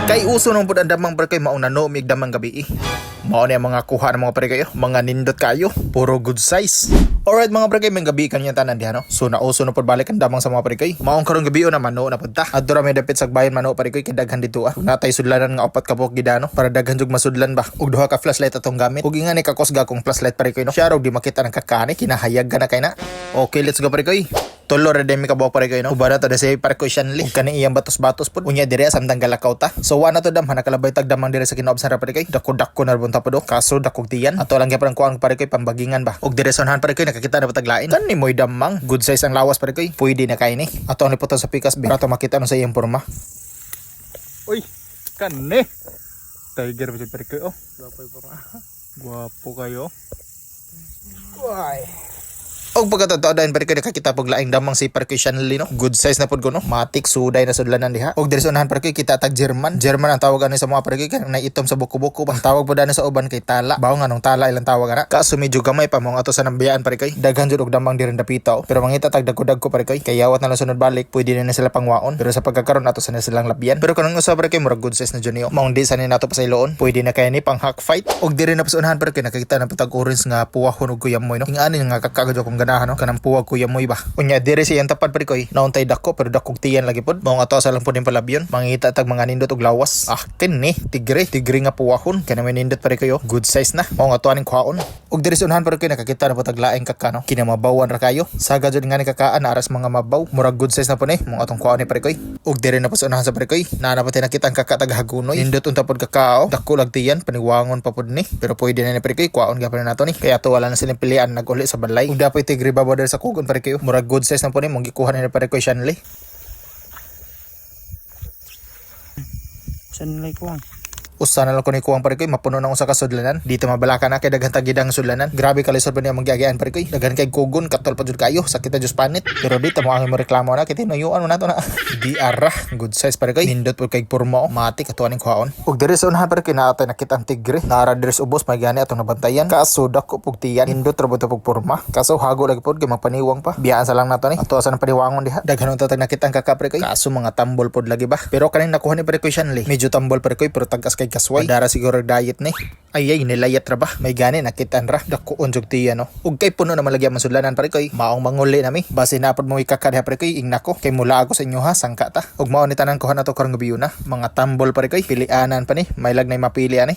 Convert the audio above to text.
Kay uso nung pud ang damang pare koy mauna no mig damang gabi. Mao ni ang mga kuha ng mga pare kayo, mga nindot kayo, puro good size. Alright mga pare kayo, may gabi kanyo tanan diha no. So nauso na pud balik ang damang sa mga pare kayo. Maong karong gabi na mano na punta. Adto ra may dapit sa bayan mano pare kayo kay daghan dito ah. Natay sudlanan nga upat ka buok gidano para daghan jug masudlan ba. Ug duha ka flashlight atong gamit. Ug ingani ka kusga kong flashlight pare kayo no. Siya raw di makita ng kakani, kinahayag na kay na. Okay, let's go pare kayo. Tolo ra demi ka buok pare kayo no. Ubara to sa pare ko siyanli. Ug kani iyang batos-batos pud. Unya dire samtang galakaw ta. So wala to dam nakalabay tag damang dire sa kinaobserba pare kayo. Dako-dako na bunta po do. Kaso dakog tiyan. Ato lang gyapon kuang pare kayo pambagingan ba. Ug dire sonhan pare kayo nakakita na pataglain. Kan ni moy damang good size ang lawas pare kayo. Pwede na kay ni. Ato ni puto sa pikas birato makita no sa iyang porma. Uy, kani. Tiger ba pare kayo? Gwapo yung porma. Gwapo kayo. Why? Og pagkatotoo dahil pare kayo nakakita pag laing damang si pare kayo Shanley no. Good size na pud ko no. Matik suday na sudlanan diha. Og diri sonahan pare kayo kita tag German. German ang tawag ani sa mga pare kayo kan naitom sa buko-buko. Ang tawag pud ani sa uban kay tala. Bawo nga nung tala ilang tawag ana. Kaso medyo gamay pa mo ato sa nambiyaan pare kayo. Daghan jud og damang diri dapitaw. Pero mangita tag dagko-dagko pare kayo. Kay yawat na lang sunod balik pwede na sila pangwaon. Pero sa pagkakaroon ato sa silang labyan. Pero kanang usa pare kayo murag good size na jud niyo. Maong di sa ni nato pa sa iloon. Pwede na kay ni pang hack fight. Og diri na pasunahan pare kayo nakakita na patag orange nga puwahon og kuyamoy no. Ingani nga kakagad kong ganahan no. Kanang puwag kuya mo iba. Unya dire siyang tapad pare koy. Nauntay dako pero dakog tiyan lagi pod. Mao nga to sa lang pod yung palabyon. Mangita tag mga nindot og lawas. Ah, ni tigre nga puwahon. Kana may nindot pare kayo. Good size na. Mao nga to aning kuhaon. Og dire sunhan pare koy nakakita na po tag laing kakano. Kinamabawan ra kayo. Saga jud nga ni kakaan aras mga mabaw. Murag good size na po ni. Mao atong kuhaon ni pare koy. Og dire na po sunhan sa pare koy. Naana pa nakita ang kakatag hagunoy. Nindot unta pod kakao. Dako lag tiyan paniwangon pa pod ni. Pero pwede na ni pare koy kuhaon gyapon nato ni. Kaya to wala na silang pilian naguli sa balay. Ug dapat tigre babaw sa kugon pare kayo. Murag good size na po ni mong gikuha na pare ko Shanley. Shanley ko ang. Usa na lang ko ni kuwang pare koy mapuno na usa ka sudlanan. Dito mabalaka na kay daghan tagidang sudlanan. Grabe ka lisod pa niya magyagyaan pare koy. Daghan kay kugon katol pa jud kayo. Sakit na jud panit. Pero dito mo ang mo reklamo na kay tinuyuan mo nato na. Di ara good size pare koy. Nindot pud kay porma mati katuan ning kuhaon. Ug dire sa unahan pare koy naatay nakita ang tigre. Nara dire sa ubos magani atong nabantayan. Kaso dako pug tiyan. Nindot ra bud pug porma. Kaso hago lagi pud kay magpaniwang pa. Biyaan sa lang nato ni. Ato sa paniwangon diha. Daghan unta tag nakita ang kakapre koy. Kaso mga tambol pud lagi ba. Pero kaning nakuha ni pare koy Shanley. Medyo tambol pare koy pero tagas kay kasway. Dara siguro diet ni. Ay nilayat ra ba? May gani nakitan ra. Dako unjog tiya no. Ug kay puno na malagyan man sudlanan pare koy. Maong manguli nami. Base na pod mo ikakadha pare koy ing nako. Kay mula ako sa inyo ha sangka ta. Ug mao ni tanan ko na to karong gabi na. Mga tambol pare koy. Pilianan pa ni. May lagnay mapili ani.